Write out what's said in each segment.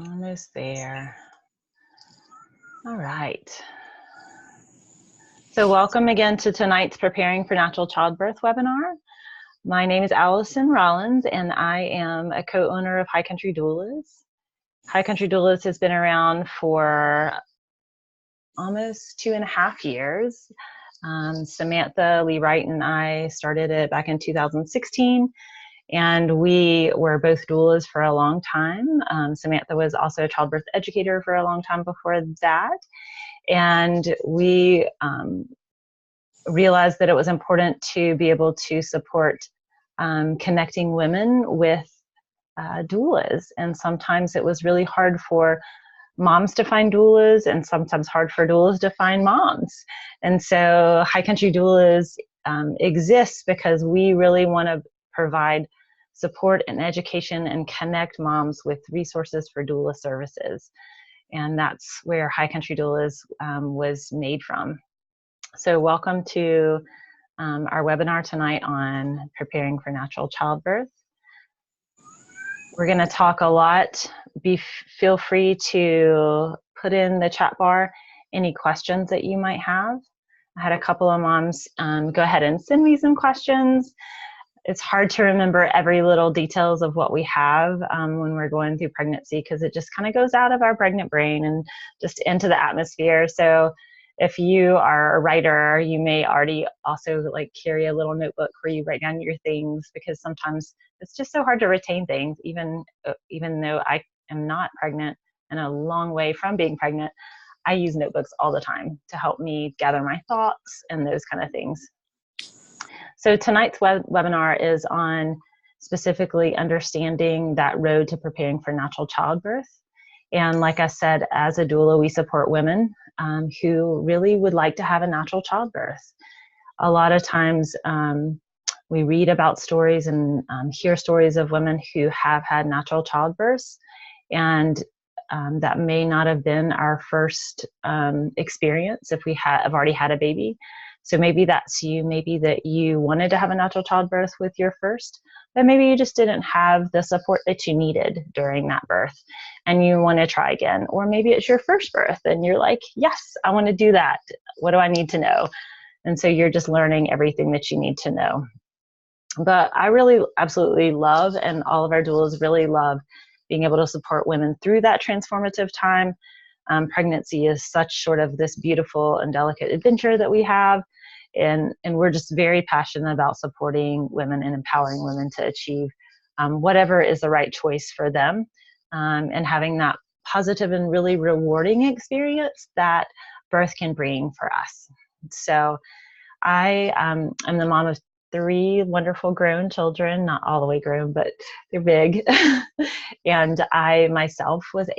Almost there. All right. So welcome again to tonight's Preparing for Natural Childbirth webinar. My name is Allison Rollins, and I am a co-owner of High Country Doulas. High Country Doulas has been around for almost 2.5 years. Samantha Lee Wright and I started it back in 2016. And we were both doulas for a long time. Samantha was also a childbirth educator for a long time before that. And we realized that it was important to be able to support connecting women with doulas. And sometimes it was really hard for moms to find doulas, and sometimes hard for doulas to find moms. And so High Country Doulas exists because we really want to provide support and education and connect moms with resources for doula services. And that's where High Country Doulas was made from. So welcome to our webinar tonight on preparing for natural childbirth. We're going to talk a lot. Feel free to put in the chat bar any questions that you might have. I had a couple of moms go ahead and send me some questions. It's hard to remember every little details of what we have when we're going through pregnancy, because it just kind of goes out of our pregnant brain and just into the atmosphere. So if you are a writer, you may already also carry a little notebook where you write down your things, because sometimes it's just so hard to retain things, even though I am not pregnant and a long way from being pregnant. I use notebooks all the time to help me gather my thoughts and those kind of things. So tonight's webinar is on specifically understanding that road to preparing for natural childbirth. And like I said, as a doula, we support women who really would like to have a natural childbirth. A lot of times we read about stories and hear stories of women who have had natural childbirths, and that may not have been our first experience if we have already had a baby. So maybe that's you, maybe that you wanted to have a natural childbirth with your first, but maybe you just didn't have the support that you needed during that birth and you want to try again. Or maybe it's your first birth and you're like, yes, I want to do that. What do I need to know? And so you're just learning everything that you need to know. But I really absolutely love, and all of our doulas really love, being able to support women through that transformative time. Pregnancy is such sort of this beautiful and delicate adventure that we have. And we're just very passionate about supporting women and empowering women to achieve whatever is the right choice for them, and having that positive and really rewarding experience that birth can bring for us. So I am the mom of 3 wonderful grown children, not all the way grown, but they're big. And I myself was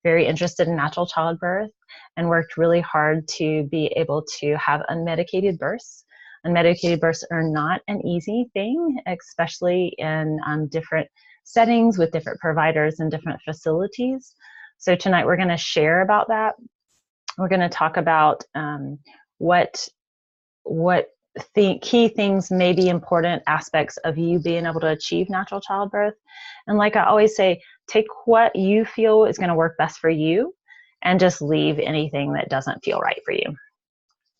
very interested in natural childbirth and worked really hard to be able to have unmedicated births. Unmedicated births are not an easy thing, especially in different settings with different providers and different facilities. So tonight we're going to share about that. We're going to talk about what key things may be important aspects of you being able to achieve natural childbirth. And like I always say, take what you feel is going to work best for you and just leave anything that doesn't feel right for you.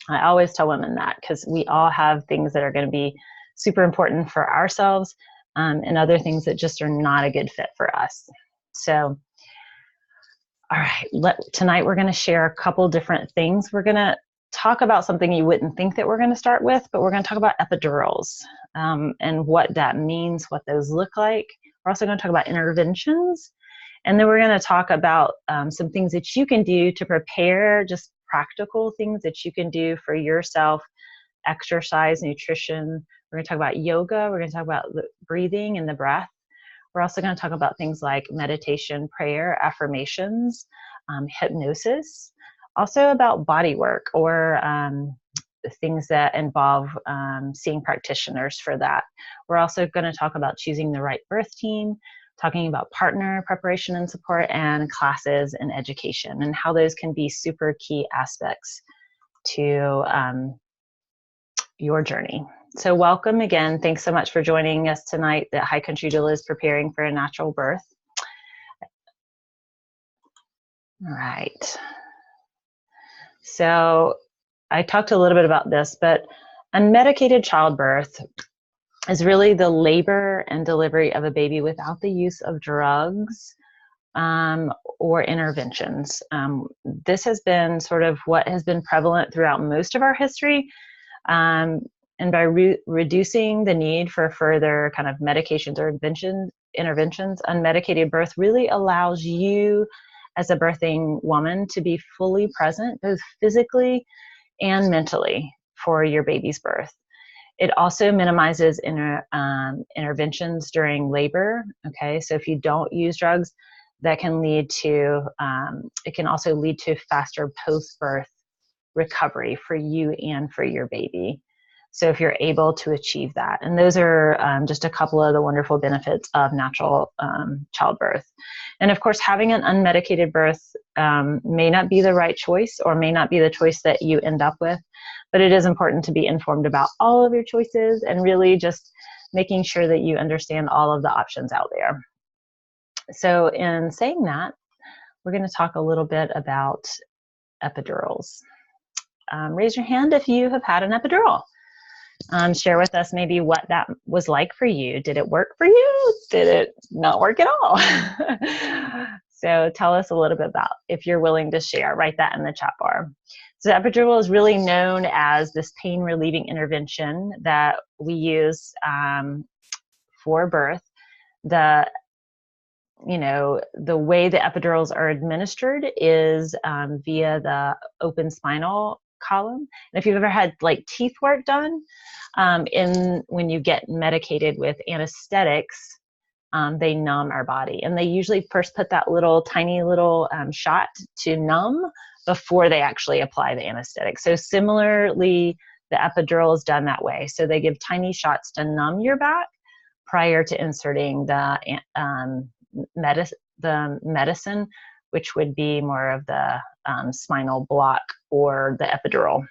I always tell women that, because we all have things that are going to be super important for ourselves, and other things that just are not a good fit for us. So, all right, tonight we're going to share a couple different things. We're going to talk about something you wouldn't think that we're going to start with, but we're going to talk about epidurals and what that means, what those look like. We're also going to talk about interventions, and then we're going to talk about some things that you can do to prepare, just practical things that you can do for yourself: exercise, nutrition. We're going to talk about yoga. We're going to talk about the breathing and the breath. We're also going to talk about things like meditation, prayer, affirmations, hypnosis. Also about bodywork, or things that involve seeing practitioners for that. We're also going to talk about choosing the right birth team, talking about partner preparation and support, and classes and education, and how those can be super key aspects to your journey. So welcome again. Thanks so much for joining us tonight. The High Country Doula is preparing for a natural birth. All right. So I talked a little bit about this, but unmedicated childbirth is really the labor and delivery of a baby without the use of drugs or interventions. This has been sort of what has been prevalent throughout most of our history. Um, and by reducing the need for further kind of medications or interventions, unmedicated birth really allows you as a birthing woman to be fully present, both physically and mentally, for your baby's birth. It also minimizes interventions during labor. Okay, so if you don't use drugs, that can lead to, it can also lead to faster post-birth recovery for you and for your baby. So if you're able to achieve that, and those are just a couple of the wonderful benefits of natural childbirth. And of course, having an unmedicated birth may not be the right choice, or may not be the choice that you end up with, but it is important to be informed about all of your choices and really just making sure that you understand all of the options out there. So in saying that, we're going to talk a little bit about epidurals. Raise your hand if you have had an epidural. Share with us maybe what that was like for you. Did it work for you? Did it not work at all? So tell us a little bit about, if you're willing to share, write that in the chat bar. So the epidural is really known as this pain relieving intervention that we use for birth. The way the epidurals are administered is via the open spinal column. And if you've ever had like teeth work done, when you get medicated with anesthetics, they numb our body, and they usually first put that tiny little shot to numb before they actually apply the anesthetic. So similarly, the epidural is done that way. So they give tiny shots to numb your back prior to inserting the medicine, which would be more of the spinal block or the epidural.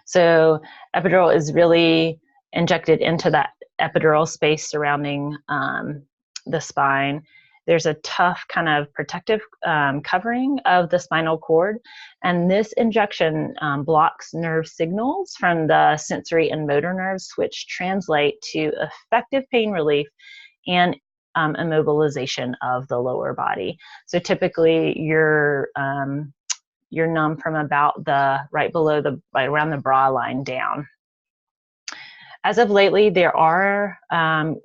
So epidural is really injected into that epidural space surrounding the spine. There's a tough kind of protective covering of the spinal cord, and this injection blocks nerve signals from the sensory and motor nerves, which translate to effective pain relief and immobilization of the lower body. So typically you're numb from about right around the bra line down. As of lately, there are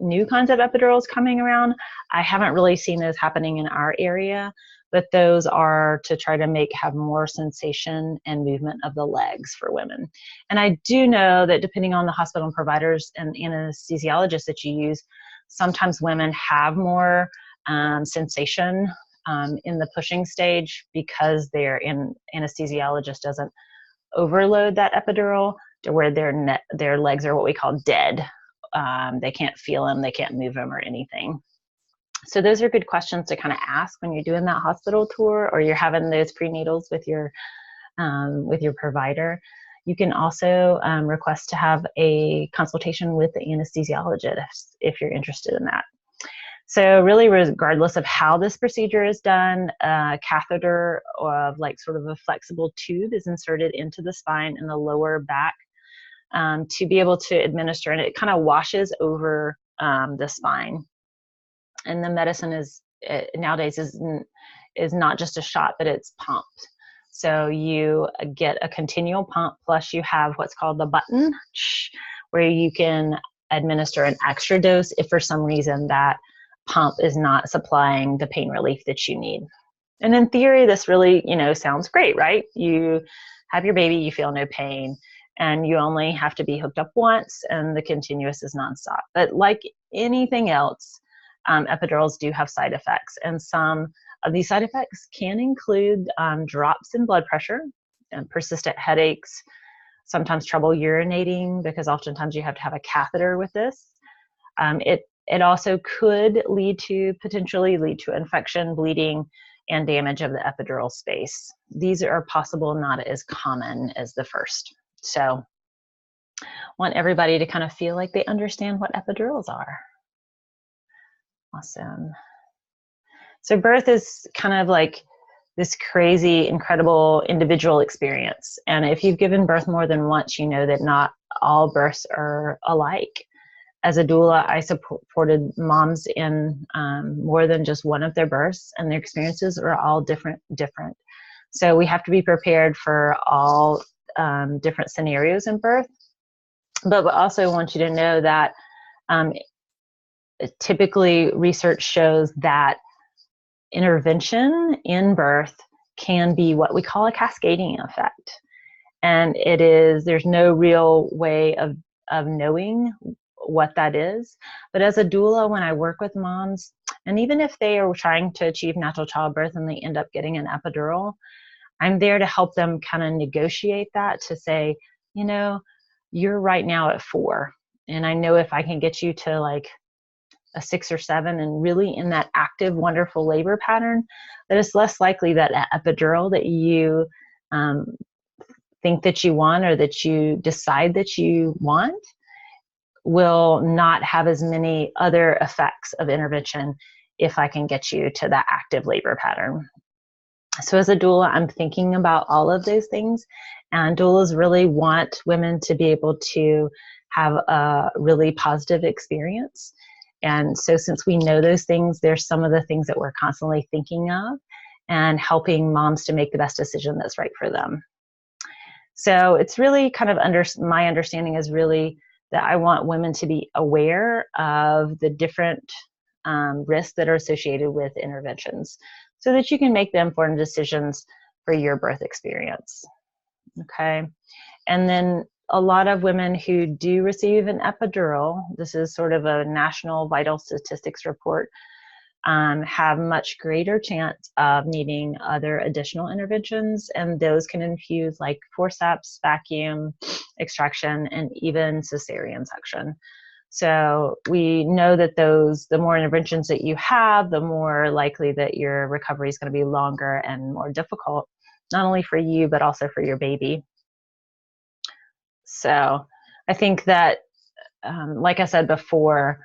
new kinds of epidurals coming around. I haven't really seen those happening in our area, but those are to try to have more sensation and movement of the legs for women. And I do know that depending on the hospital and providers and anesthesiologists that you use, sometimes women have more sensation in the pushing stage, because their anesthesiologist doesn't overload that epidural to where their legs are what we call dead. They can't feel them, they can't move them or anything. So those are good questions to kind of ask when you're doing that hospital tour, or you're having those prenatals with your provider. You can also request to have a consultation with the anesthesiologist if you're interested in that. So really, regardless of how this procedure is done, a catheter of sort of a flexible tube is inserted into the spine in the lower back to be able to administer, and it kind of washes over the spine. And the medicine nowadays is not just a shot, but it's pumped. So you get a continual pump, plus you have what's called the button, where you can administer an extra dose if for some reason that pump is not supplying the pain relief that you need. And in theory, this really, sounds great, right? You have your baby, you feel no pain, and you only have to be hooked up once, and the continuous is nonstop. But like anything else, epidurals do have side effects, and some of these side effects can include drops in blood pressure and persistent headaches, sometimes trouble urinating, because oftentimes you have to have a catheter with this. It also could potentially lead to infection, bleeding, and damage of the epidural space. These are possible, not as common as the first. So I want everybody to kind of feel like they understand what epidurals are. Awesome. So birth is kind of like this crazy, incredible individual experience. And if you've given birth more than once, you know that not all births are alike. As a doula, I supported moms in more than just one of their births, and their experiences are all different. So we have to be prepared for all different scenarios in birth. But we also want you to know that typically research shows that intervention in birth can be what we call a cascading effect. And there's no real way of knowing what that is. But as a doula, when I work with moms, and even if they are trying to achieve natural childbirth and they end up getting an epidural, I'm there to help them kind of negotiate that, to say, you know, you're right now at 4. And I know if I can get you to like a 6 or 7 and really in that active, wonderful labor pattern, that it's less likely that epidural that you think that you want or that you decide that you want will not have as many other effects of intervention if I can get you to that active labor pattern. So as a doula, I'm thinking about all of those things, and doulas really want women to be able to have a really positive experience. And so since we know those things, there's some of the things that we're constantly thinking of and helping moms to make the best decision that's right for them. So it's really kind of my understanding is really that I want women to be aware of the different risks that are associated with interventions so that you can make the informed decisions for your birth experience. Okay. And then a lot of women who do receive an epidural, this is sort of a national vital statistics report, have much greater chance of needing other additional interventions, and those can infuse like forceps, vacuum, extraction, and even cesarean section. So we know that the more interventions that you have, the more likely that your recovery is going to be longer and more difficult, not only for you, but also for your baby. So I think that, like I said before,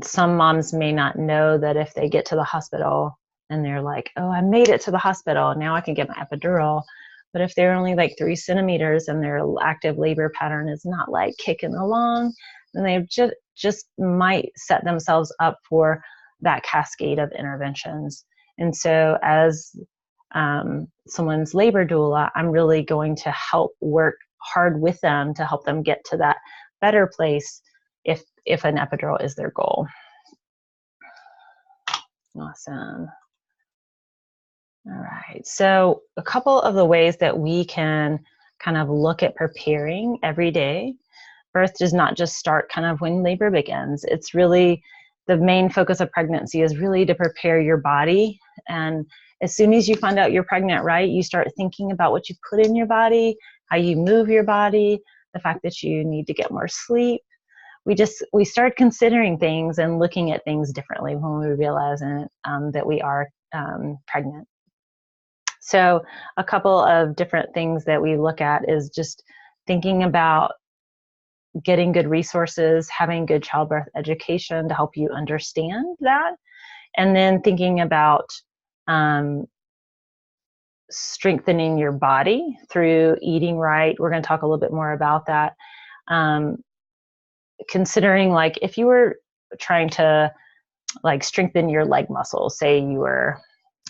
some moms may not know that if they get to the hospital and they're like, oh, I made it to the hospital, now I can get my epidural. But if they're only like 3 centimeters and their active labor pattern is not like kicking along, then they just might set themselves up for that cascade of interventions. And so as someone's labor doula, I'm really going to help work hard with them to help them get to that better place if an epidural is their goal. Awesome. All right. So a couple of the ways that we can kind of look at preparing every day. Birth does not just start kind of when labor begins. It's really the main focus of pregnancy is really to prepare your body. And as soon as you find out you're pregnant, right, you start thinking about what you put in your body, how you move your body, the fact that you need to get more sleep. We start considering things and looking at things differently when we realize that we are pregnant. So a couple of different things that we look at is just thinking about getting good resources, having good childbirth education to help you understand that, and then thinking about strengthening your body through eating right. We're going to talk a little bit more about that. Considering like if you were trying to like strengthen your leg muscles, say you were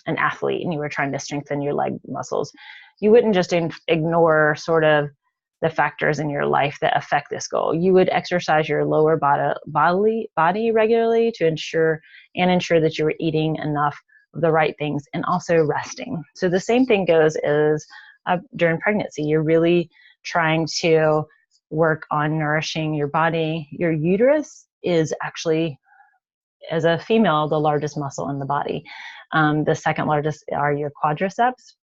an athlete and you were trying to strengthen your leg muscles, you wouldn't just ignore sort of the factors in your life that affect this goal. You would exercise your lower body regularly to ensure that you were eating enough of the right things and also resting. So the same thing goes is during pregnancy. You're really trying to work on nourishing your body. Your uterus is actually, as a female, the largest muscle in the body. The second largest are your quadriceps,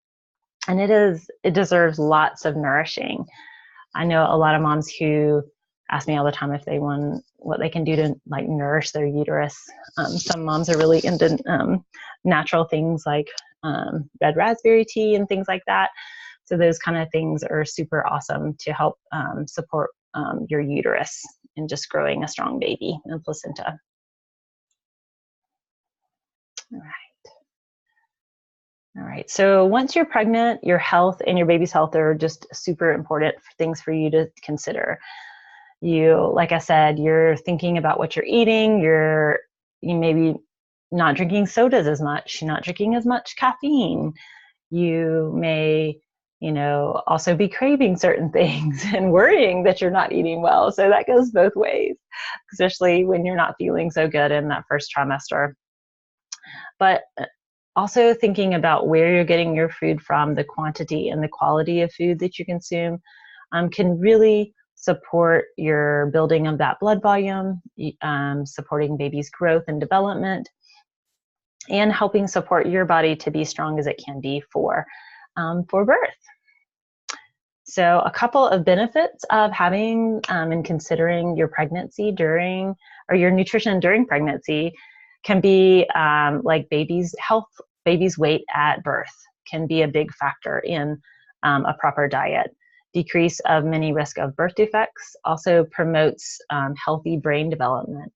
and it deserves lots of nourishing. I know a lot of moms who ask me all the time if they want what they can do to like nourish their uterus. Some moms are really into natural things like red raspberry tea and things like that. So those kind of things are super awesome to help support your uterus in just growing a strong baby and placenta. All right. All right. So once you're pregnant, your health and your baby's health are just super important things for you to consider. You, like I said, you're thinking about what you're eating. You maybe not drinking sodas as much, not drinking as much caffeine. You may, also be craving certain things and worrying that you're not eating well. So that goes both ways, especially when you're not feeling so good in that first trimester. But also thinking about where you're getting your food from, the quantity and the quality of food that you consume can really support your building of that blood volume, supporting baby's growth and development, and helping support your body to be strong as it can be for birth. So a couple of benefits of having and considering your pregnancy or your nutrition during pregnancy can be like baby's health, baby's weight at birth can be a big factor in a proper diet. Decrease of many risk of birth defects also promotes healthy brain development.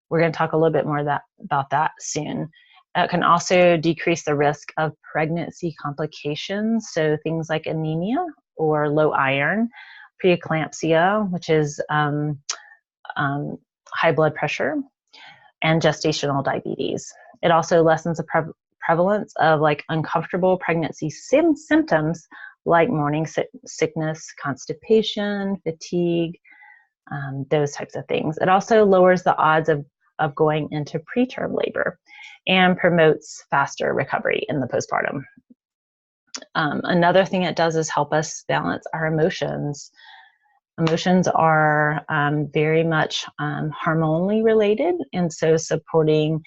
We're going to talk a little bit more about that soon. It can also decrease the risk of pregnancy complications, so things like anemia or low iron, preeclampsia, which is high blood pressure, and gestational diabetes. It also lessens the prevalence of like uncomfortable pregnancy symptoms like morning sickness, constipation, fatigue, those types of things. It also lowers the odds of going into preterm labor and promotes faster recovery in the postpartum. Another thing it does is help us balance our emotions. Emotions are very much hormonally related, and so supporting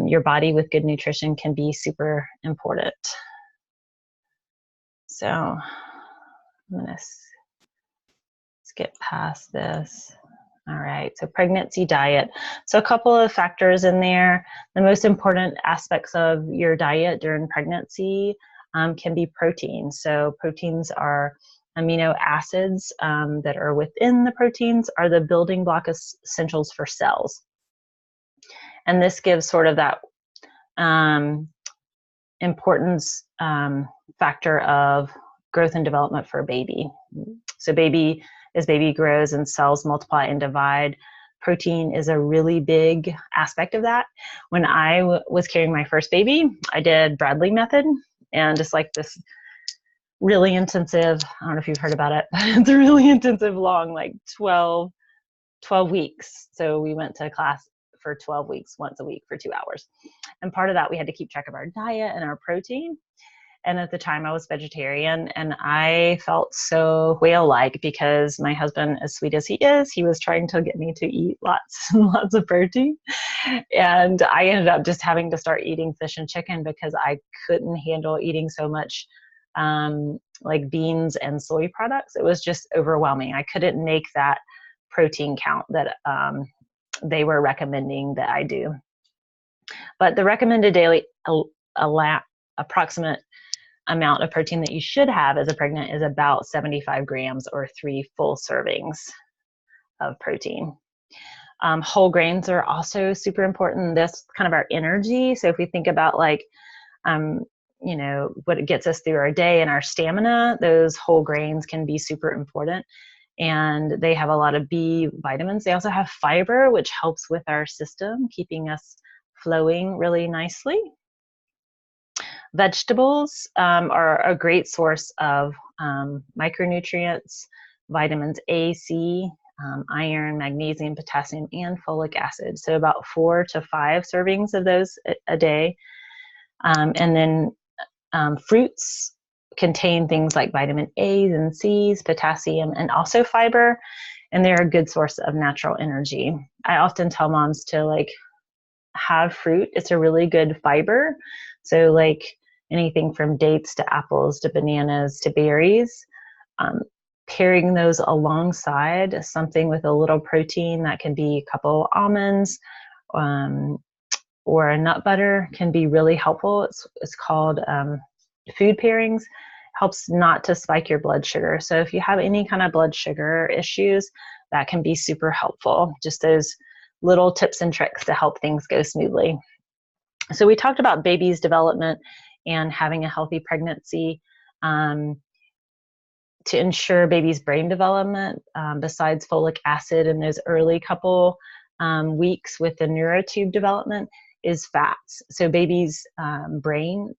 your body with good nutrition can be super important. So I'm gonna skip past this. All right, so pregnancy diet. So a couple of factors in there. The most important aspects of your diet during pregnancy can be protein. So proteins are amino acids that are within the proteins are the building block essentials for cells. And this gives sort of that importance factor of growth and development for a baby. So as baby grows and cells multiply and divide, protein is a really big aspect of that. When I was carrying my first baby, I did Bradley method, and just like this really intensive, I don't know if you've heard about it, it's a really intensive, long, like 12 weeks. So we went to class for 12 weeks, once a week for 2 hours. And part of that, we had to keep track of our diet and our protein. And at the time I was vegetarian, and I felt so whale-like because my husband, as sweet as he is, he was trying to get me to eat lots and lots of protein. And I ended up just having to start eating fish and chicken because I couldn't handle eating so much like beans and soy products. It was just overwhelming. I couldn't make that protein count that they were recommending that I do. But the recommended daily approximate amount of protein that you should have as a pregnant is about 75 grams or 3 full servings of protein. Whole grains are also super important. That's kind of our energy. So if we think about like, what gets us through our day and our stamina, those whole grains can be super important. And they have a lot of B vitamins. They also have fiber, which helps with our system, keeping us flowing really nicely. Vegetables are a great source of micronutrients, vitamins A, C, iron, magnesium, potassium, and folic acid. So about 4 to 5 servings of those a day. And then fruits contain things like vitamin A's and C's, potassium, and also fiber. And they're a good source of natural energy. I often tell moms to like have fruit. It's a really good fiber. So like anything from dates to apples to bananas to berries, pairing those alongside something with a little protein, that can be a couple almonds or a nut butter, can be really helpful. It's called food pairings. Helps not to spike your blood sugar. So if you have any kind of blood sugar issues, that can be super helpful. Just those little tips and tricks to help things go smoothly. So we talked about baby's development and having a healthy pregnancy to ensure baby's brain development, besides folic acid in those early couple weeks with the neurotube development, is fats. So baby's brain,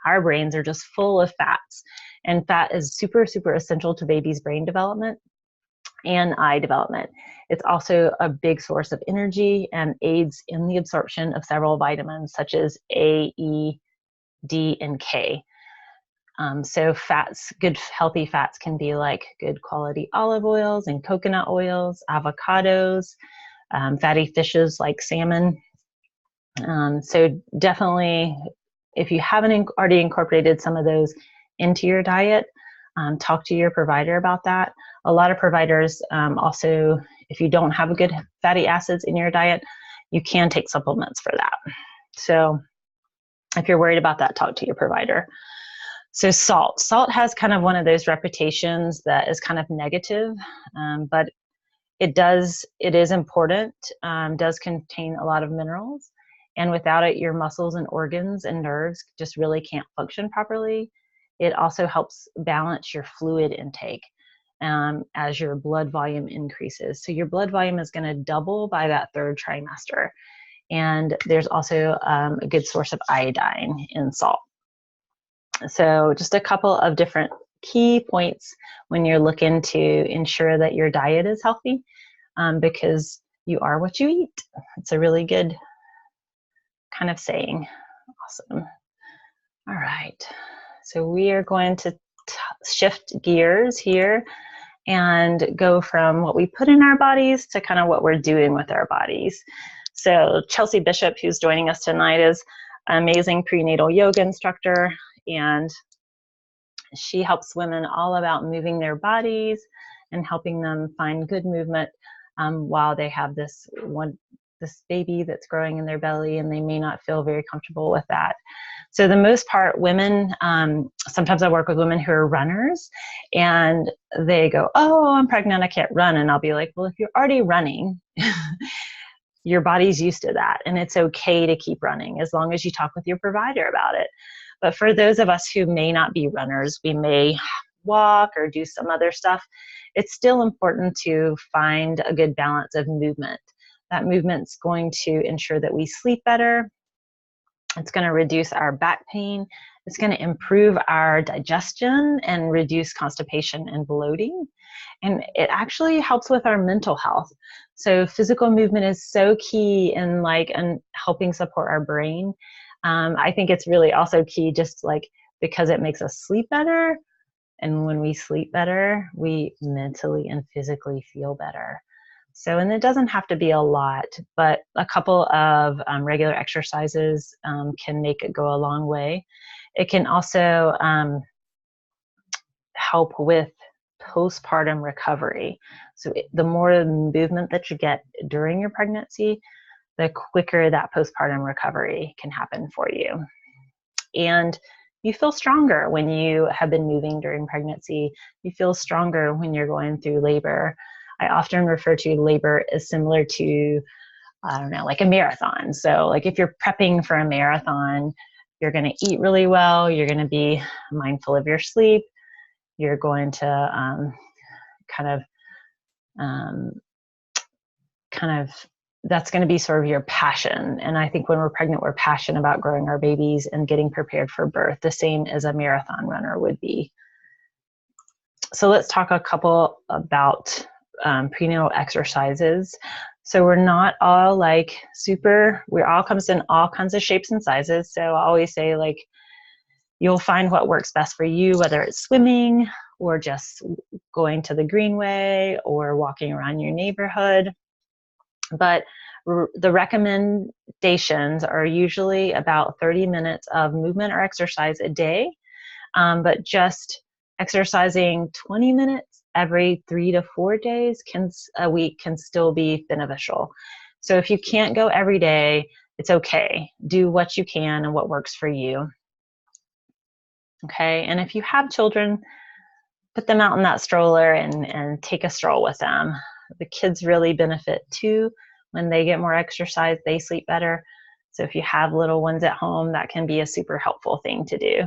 our brains are just full of fats, and fat is super, super essential to baby's brain development and eye development. It's also a big source of energy and aids in the absorption of several vitamins such as A, E, D, and K. So fats, good healthy fats can be like good quality olive oils and coconut oils, avocados, fatty fishes like salmon. So definitely, if you haven't already incorporated some of those into your diet, talk to your provider about that. A lot of providers also, if you don't have a good fatty acids in your diet, you can take supplements for that. So if you're worried about that, talk to your provider. So salt has kind of one of those reputations that is kind of negative, but it is important, does contain a lot of minerals, and without it, your muscles and organs and nerves just really can't function properly. It also helps balance your fluid intake as your blood volume increases. So your blood volume is going to double by that third trimester. And there's also a good source of iodine in salt. So just a couple of different key points when you're looking to ensure that your diet is healthy, because you are what you eat. It's a really good kind of saying. Awesome. All right. So we are going to shift gears here and go from what we put in our bodies to kind of what we're doing with our bodies. So Chelsea Bishop, who's joining us tonight, is an amazing prenatal yoga instructor, and she helps women all about moving their bodies and helping them find good movement while they have this baby that's growing in their belly, and they may not feel very comfortable with that. So the most part, women, sometimes I work with women who are runners, and they go, oh, I'm pregnant, I can't run. And I'll be like, well, if you're already running, your body's used to that, and it's okay to keep running as long as you talk with your provider about it. But for those of us who may not be runners, we may walk or do some other stuff, it's still important to find a good balance of movement. That movement's going to ensure that we sleep better. It's going to reduce our back pain. It's going to improve our digestion and reduce constipation and bloating. And it actually helps with our mental health. So physical movement is so key in helping support our brain. I think it's really also key just because it makes us sleep better. And when we sleep better, we mentally and physically feel better. So, and it doesn't have to be a lot, but a couple of regular exercises can make it go a long way. It can also help with postpartum recovery. So the more movement that you get during your pregnancy, the quicker that postpartum recovery can happen for you. And you feel stronger when you have been moving during pregnancy. You feel stronger when you're going through labor. I often refer to labor as similar to, like a marathon. So like if you're prepping for a marathon, you're going to eat really well. You're going to be mindful of your sleep. You're going to that's going to be sort of your passion. And I think when we're pregnant, we're passionate about growing our babies and getting prepared for birth, the same as a marathon runner would be. So let's talk a couple about prenatal exercises. So we're not all we all comes in all kinds of shapes and sizes. So I always say you'll find what works best for you, whether it's swimming or just going to the greenway or walking around your neighborhood. But the recommendations are usually about 30 minutes of movement or exercise a day, but just exercising 20 minutes every 3 to 4 days a week can still be beneficial. So if you can't go every day, it's okay. Do what you can and what works for you. Okay, and if you have children, put them out in that stroller and take a stroll with them. The kids really benefit too. When they get more exercise, they sleep better. So if you have little ones at home, that can be a super helpful thing to do.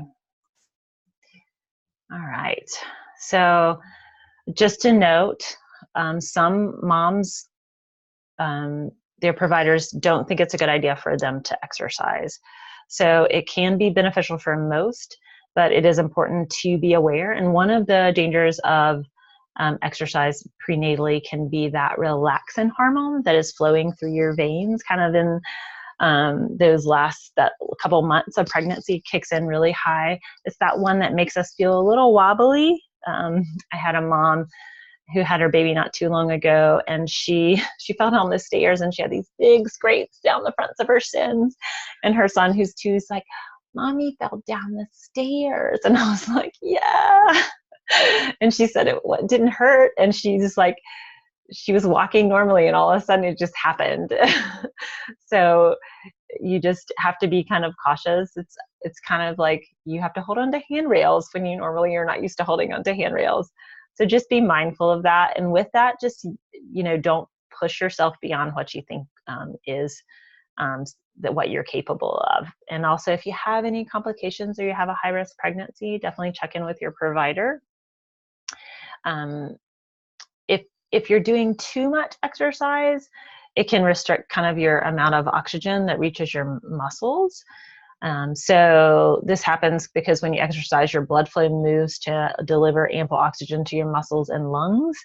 All right. So just to note, some moms, their providers don't think it's a good idea for them to exercise. So it can be beneficial for most, but it is important to be aware. And one of the dangers of exercise prenatally can be that relaxin hormone that is flowing through your veins kind of in that couple months of pregnancy kicks in really high. It's that one that makes us feel a little wobbly. I had a mom who had her baby not too long ago, and she fell down the stairs and she had these big scrapes down the fronts of her shins. And her son, who's 2, is like, "Mommy fell down the stairs." And I was like, "Yeah." And she said it didn't hurt. And she was walking normally and all of a sudden it just happened. So you just have to be kind of cautious. It's kind of like you have to hold on to handrails when you normally are not used to holding on to handrails. So just be mindful of that. And with that, just, don't push yourself beyond what you think is what you're capable of. And also, if you have any complications or you have a high-risk pregnancy, definitely check in with your provider. If you're doing too much exercise, it can restrict kind of your amount of oxygen that reaches your muscles. So this happens because when you exercise, your blood flow moves to deliver ample oxygen to your muscles and lungs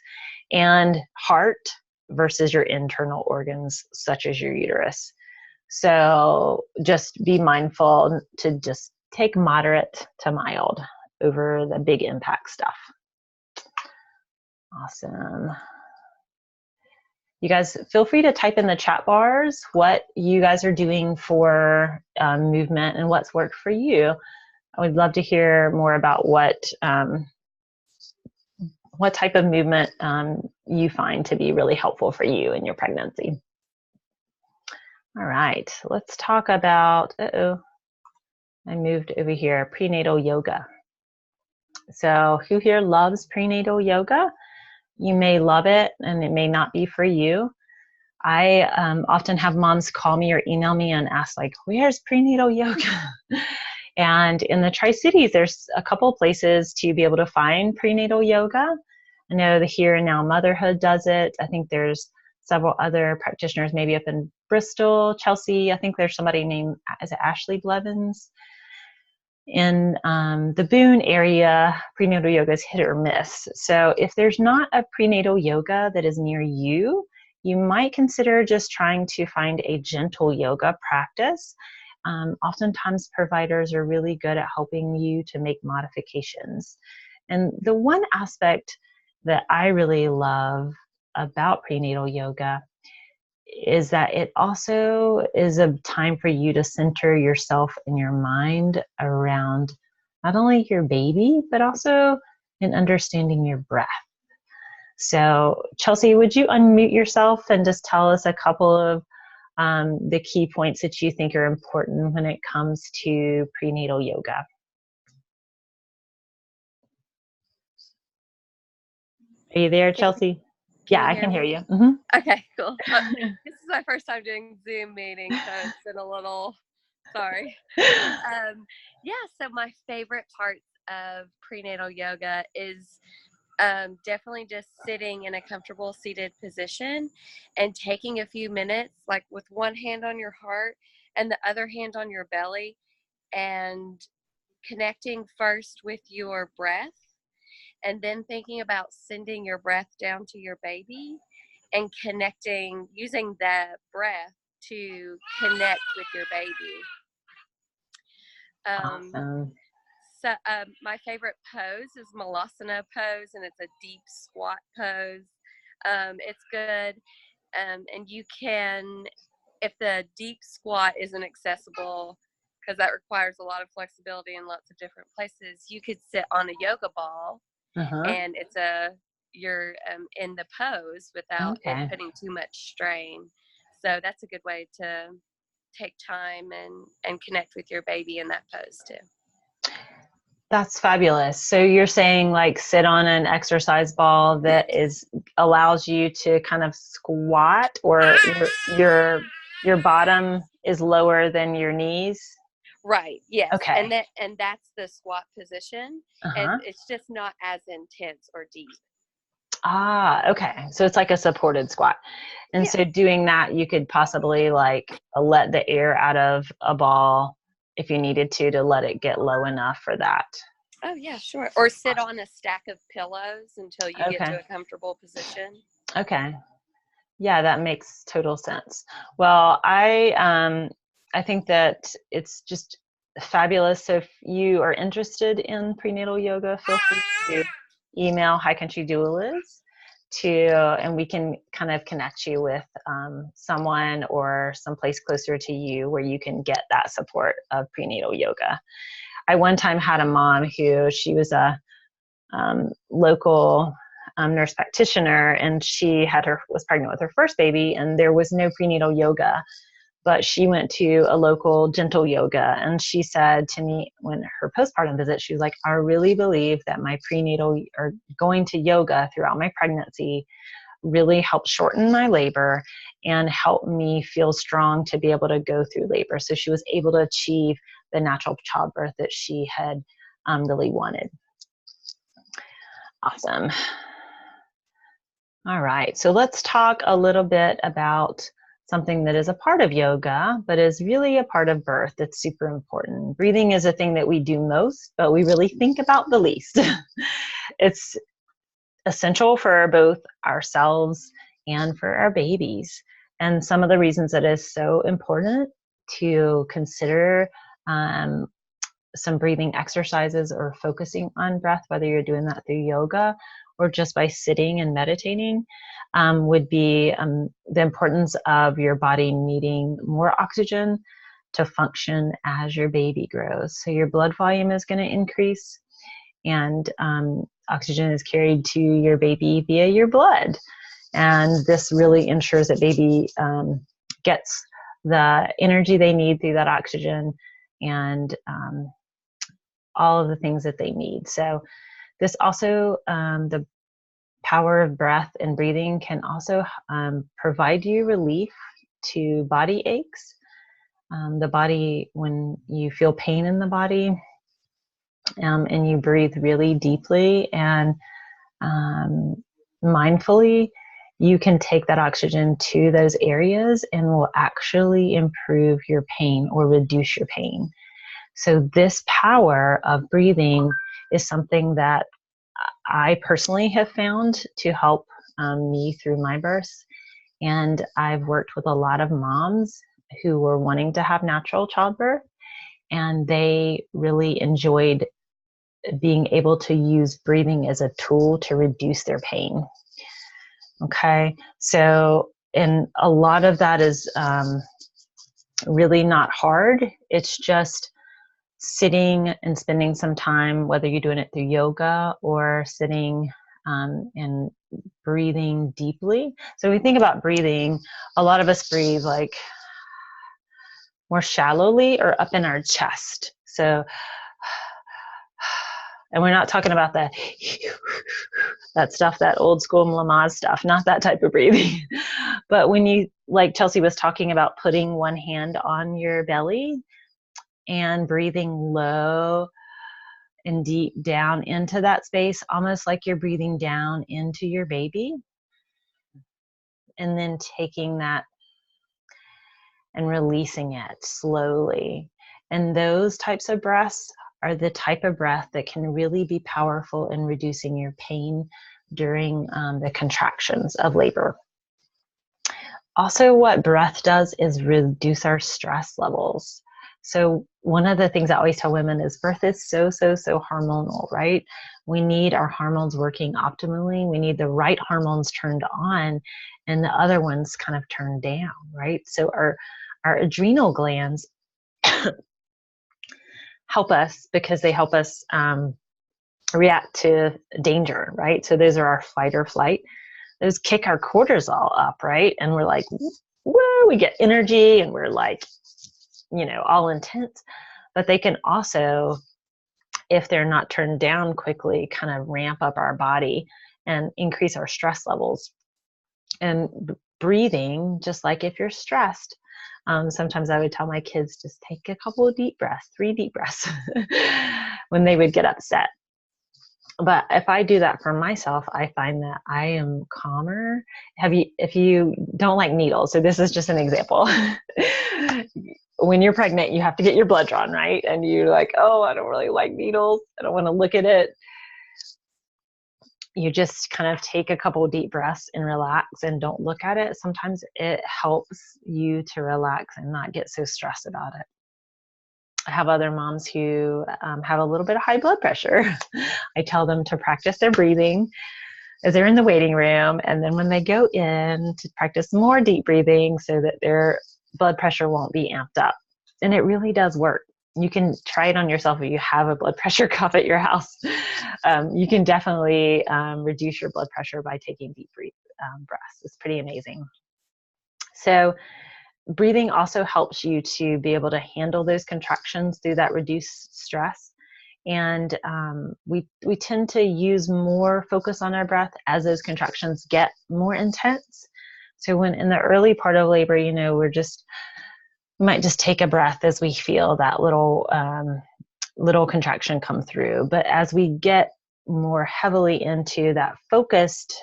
and heart versus your internal organs, such as your uterus. So just be mindful to just take moderate to mild over the big impact stuff. Awesome. You guys feel free to type in the chat bars what you guys are doing for movement and what's worked for you. I would love to hear more about what type of movement you find to be really helpful for you in your pregnancy. All right, let's talk about, I moved over here, prenatal yoga. So who here loves prenatal yoga? You may love it and it may not be for you. I often have moms call me or email me and ask, like, where's prenatal yoga? And in the Tri-Cities, there's a couple places to be able to find prenatal yoga. I know the Here and Now Motherhood does it. I think there's several other practitioners, maybe up in Bristol, Chelsea. I think there's somebody named, is it Ashley Blevins? In the Boone area, prenatal yoga is hit or miss. So if there's not a prenatal yoga that is near you, you might consider just trying to find a gentle yoga practice. Oftentimes providers are really good at helping you to make modifications. And the one aspect that I really love about prenatal yoga is that it also is a time for you to center yourself and your mind around not only your baby, but also in understanding your breath. So Chelsea, would you unmute yourself and just tell us a couple of the key points that you think are important when it comes to prenatal yoga? Are you there, Chelsea? Yeah, I can hear you. Mm-hmm. Okay, cool. This is my first time doing Zoom meeting, so it's been a little, sorry. Yeah, so my favorite parts of prenatal yoga is definitely just sitting in a comfortable seated position and taking a few minutes, like with one hand on your heart and the other hand on your belly, and connecting first with your breath, and then thinking about sending your breath down to your baby and connecting, using that breath to connect with your baby. Awesome. So my favorite pose is Malasana pose, and it's a deep squat pose. It's good. And you can, if the deep squat isn't accessible, because that requires a lot of flexibility in lots of different places, you could sit on a yoga ball. And you're in the pose without it putting too much strain. So that's a good way to take time and connect with your baby in that pose too. That's fabulous. So you're saying like sit on an exercise ball that allows you to kind of squat, or you're your bottom is lower than your knees. Right. Yes. Okay. And that's the squat position, and Uh-huh. it's just not as intense or deep. Ah, okay. So it's like a supported squat. And Yeah. so doing that, you could possibly like let the air out of a ball if you needed to let it get low enough for that. Oh yeah, sure. Or sit on a stack of pillows until you get Okay. to a comfortable position. Okay. Yeah, that makes total sense. Well, I think that it's just fabulous. So if you are interested in prenatal yoga, feel free to email High Country Doulas and we can kind of connect you with someone or someplace closer to you where you can get that support of prenatal yoga. I one time had a mom who she was a local nurse practitioner, and she was pregnant with her first baby, and there was no prenatal yoga, but she went to a local gentle yoga, and she said to me when her postpartum visit, she was like, I really believe that my prenatal or going to yoga throughout my pregnancy really helped shorten my labor and help me feel strong to be able to go through labor. So she was able to achieve the natural childbirth that she had really wanted. Awesome. All right, so let's talk a little bit about something that is a part of yoga, but is really a part of birth. It's super important. Breathing is a thing that we do most, but we really think about the least. It's essential for both ourselves and for our babies. And some of the reasons it is so important to consider some breathing exercises or focusing on breath, whether you're doing that through yoga or just by sitting and meditating, would be the importance of your body needing more oxygen to function as your baby grows. So your blood volume is going to increase, and oxygen is carried to your baby via your blood. And this really ensures that baby gets the energy they need through that oxygen and all of the things that they need. So this also, the power of breath and breathing can also provide you relief to body aches. The body, when you feel pain in the body and you breathe really deeply and mindfully, you can take that oxygen to those areas and will actually improve your pain or reduce your pain. So this power of breathing is something that I personally have found to help me through my birth. And I've worked with a lot of moms who were wanting to have natural childbirth, and they really enjoyed being able to use breathing as a tool to reduce their pain. Okay, so, and a lot of that is really not hard. It's just sitting and spending some time, whether you're doing it through yoga or sitting and breathing deeply. So when we think about breathing, a lot of us breathe like more shallowly or up in our chest. So, and we're not talking about that stuff, that old school Lamaze stuff, not that type of breathing. But when you, like Chelsea was talking about putting one hand on your belly and breathing low and deep down into that space, almost like you're breathing down into your baby, and then taking that and releasing it slowly. And those types of breaths are the type of breath that can really be powerful in reducing your pain during the contractions of labor. Also, what breath does is reduce our stress levels. So one of the things I always tell women is birth is so hormonal, right? We need our hormones working optimally. We need the right hormones turned on and the other ones kind of turned down, right? So our adrenal glands help us because they help us react to danger, right? So those are our fight or flight. Those kick our cortisol up, right? And we're like, woo, we get energy and we're like, all intense. But they can also, if they're not turned down quickly, kind of ramp up our body and increase our stress levels. And breathing, just like if you're stressed, Sometimes I would tell my kids, just take a couple of deep breaths, 3 deep breaths when they would get upset. But if I do that for myself, I find that I am calmer. If you don't like needles, so this is just an example. When you're pregnant, you have to get your blood drawn, right? And you're like, oh, I don't really like needles. I don't want to look at it. You just kind of take a couple of deep breaths and relax and don't look at it. Sometimes it helps you to relax and not get so stressed about it. I have other moms who have a little bit of high blood pressure. I tell them to practice their breathing as they're in the waiting room, and then when they go in, to practice more deep breathing so that their blood pressure won't be amped up. And it really does work. You can try it on yourself if you have a blood pressure cuff at your house. You can definitely reduce your blood pressure by taking deep breaths. It's pretty amazing. So breathing also helps you to be able to handle those contractions through that reduced stress. And we tend to use more focus on our breath as those contractions get more intense. So when in the early part of labor, we might just take a breath as we feel that little contraction come through. But as we get more heavily into that focused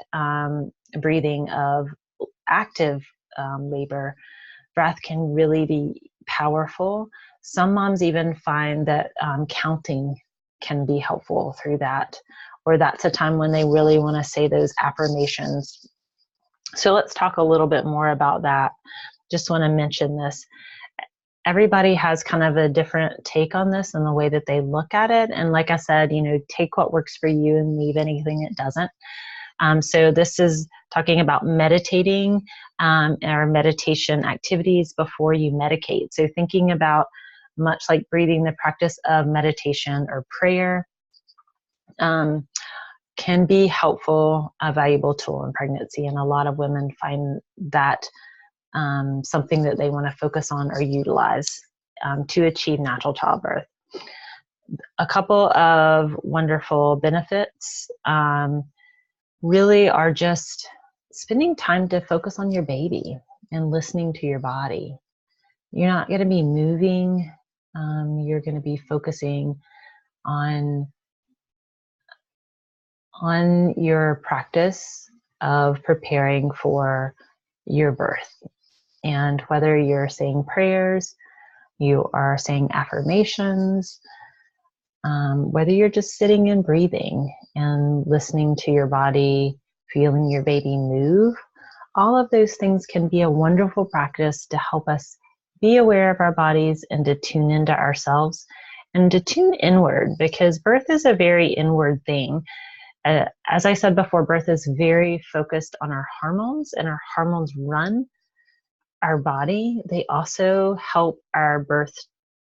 breathing of active labor, breath can really be powerful. Some moms even find that counting can be helpful through that, or that's a time when they really want to say those affirmations. So let's talk a little bit more about that. Just want to mention this. Everybody has kind of a different take on this and the way that they look at it. And like I said, take what works for you and leave anything that doesn't. So this is talking about meditating or meditation activities before you medicate. So thinking about, much like breathing, the practice of meditation or prayer can be helpful, a valuable tool in pregnancy. And a lot of women find that something that they want to focus on or utilize to achieve natural childbirth. A couple of wonderful benefits really are just spending time to focus on your baby and listening to your body. You're not going to be moving. You're going to be focusing on your practice of preparing for your birth. And whether you're saying prayers, you are saying affirmations, whether you're just sitting and breathing and listening to your body, feeling your baby move, all of those things can be a wonderful practice to help us be aware of our bodies and to tune into ourselves and to tune inward, because birth is a very inward thing. As I said before, birth is very focused on our hormones, and our hormones run our body. They also help our birth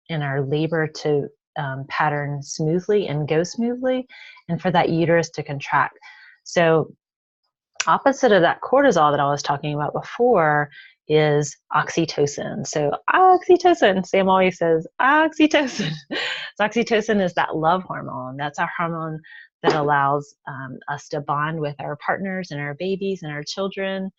and our labor to pattern smoothly and go smoothly, and for that uterus to contract. So opposite of that cortisol that I was talking about before is oxytocin. So oxytocin, Sam always says oxytocin. So oxytocin is that love hormone. That's our hormone that allows us to bond with our partners and our babies and our children.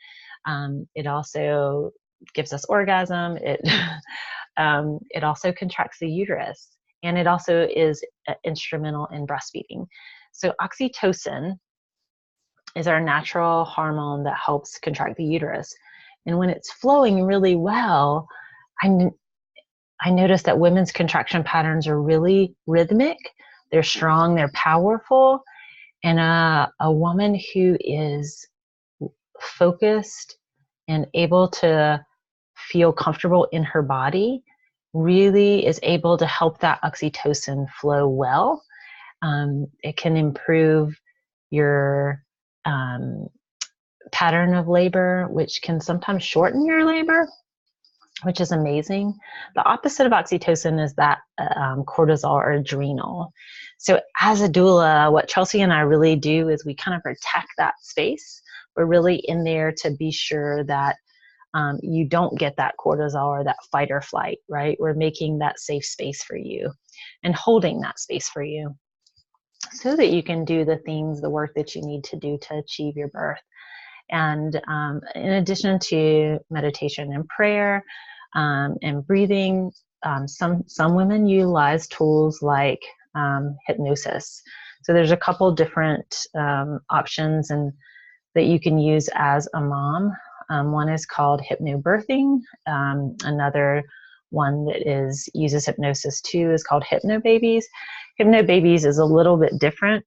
It also gives us orgasm. It also contracts the uterus, and it also is instrumental in breastfeeding. So oxytocin is our natural hormone that helps contract the uterus. And when it's flowing really well, I notice that women's contraction patterns are really rhythmic. They're strong, they're powerful. And a woman who is focused and able to feel comfortable in her body really is able to help that oxytocin flow well. It can improve your pattern of labor, which can sometimes shorten your labor, which is amazing. The opposite of oxytocin is that cortisol or adrenal. So as a doula, what Chelsea and I really do is we kind of protect that space. We're really in there to be sure that you don't get that cortisol or that fight or flight, right? We're making that safe space for you and holding that space for you so that you can do the things, the work that you need to do to achieve your birth. And in addition to meditation and prayer, and breathing. Some women utilize tools like hypnosis. So there's a couple different options and that you can use as a mom. One is called hypnobirthing. Another one that uses hypnosis too is called hypnobabies. Hypnobabies is a little bit different.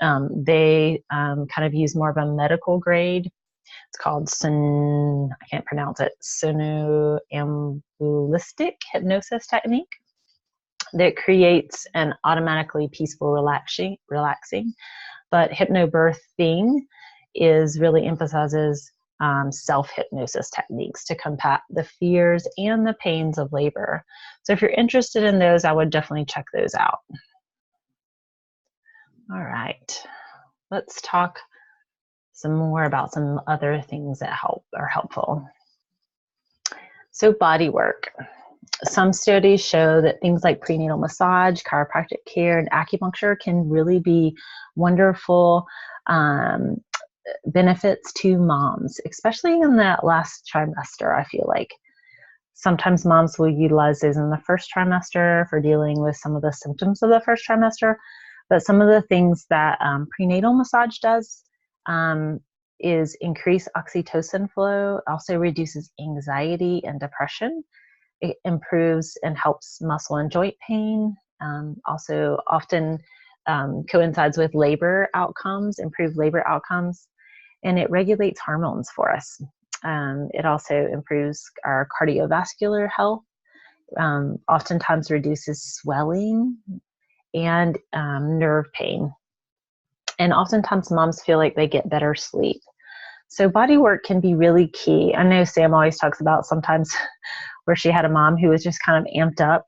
They kind of use more of a medical grade. It's called I can't pronounce it, somnambulistic hypnosis technique that creates an automatically peaceful relaxing. But hypnobirthing really emphasizes self-hypnosis techniques to combat the fears and the pains of labor. So if you're interested in those, I would definitely check those out. All right, let's talk some more about some other things that are helpful. So body work. Some studies show that things like prenatal massage, chiropractic care, and acupuncture can really be wonderful benefits to moms, especially in that last trimester. I feel like sometimes moms will utilize those in the first trimester for dealing with some of the symptoms of the first trimester. But some of the things that prenatal massage does is increase oxytocin flow, also reduces anxiety and depression. It improves and helps muscle and joint pain. Also often coincides with labor outcomes, improved labor outcomes, and it regulates hormones for us. It also improves our cardiovascular health, oftentimes reduces swelling and nerve pain. And oftentimes moms feel like they get better sleep. So body work can be really key. I know Sam always talks about sometimes where she had a mom who was just kind of amped up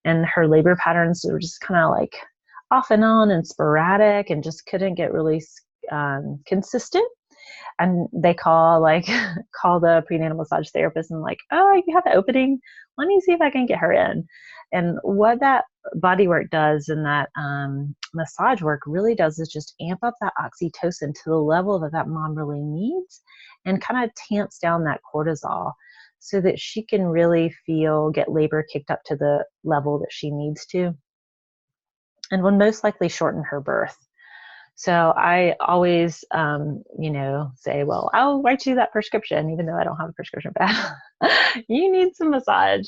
and her labor patterns were just kind of like off and on and sporadic and just couldn't get really consistent. And they call the prenatal massage therapist and like, oh, you have an opening. Let me see if I can get her in. And what that body work does and that massage work really does is just amp up that oxytocin to the level that mom really needs and kind of tamps down that cortisol so that she can really get labor kicked up to the level that she needs to and will most likely shorten her birth. So I always, say, well, I'll write you that prescription, even though I don't have a prescription pad. You need some massage.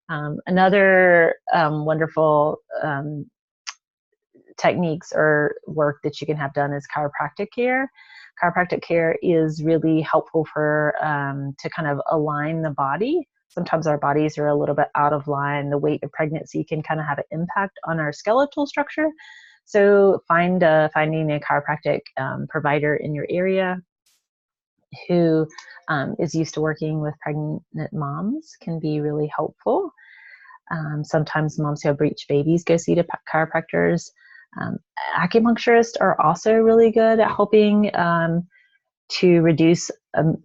Another wonderful techniques or work that you can have done is chiropractic care. Chiropractic care is really helpful to kind of align the body. Sometimes our bodies are a little bit out of line. The weight of pregnancy can kind of have an impact on our skeletal structure. So finding a chiropractic provider in your area who is used to working with pregnant moms can be really helpful. Sometimes moms who have breech babies go see chiropractors. Acupuncturists are also really good at helping to reduce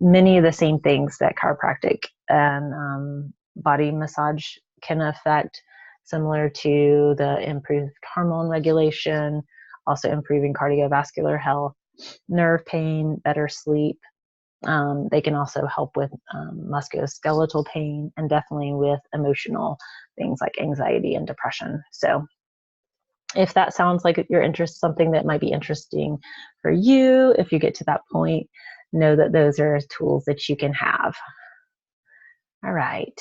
many of the same things that chiropractic and body massage can affect, similar to the improved hormone regulation, also improving cardiovascular health, nerve pain, better sleep. They can also help with musculoskeletal pain and definitely with emotional things like anxiety and depression. So if that sounds like something that might be interesting for you, if you get to that point, know that those are tools that you can have. All right.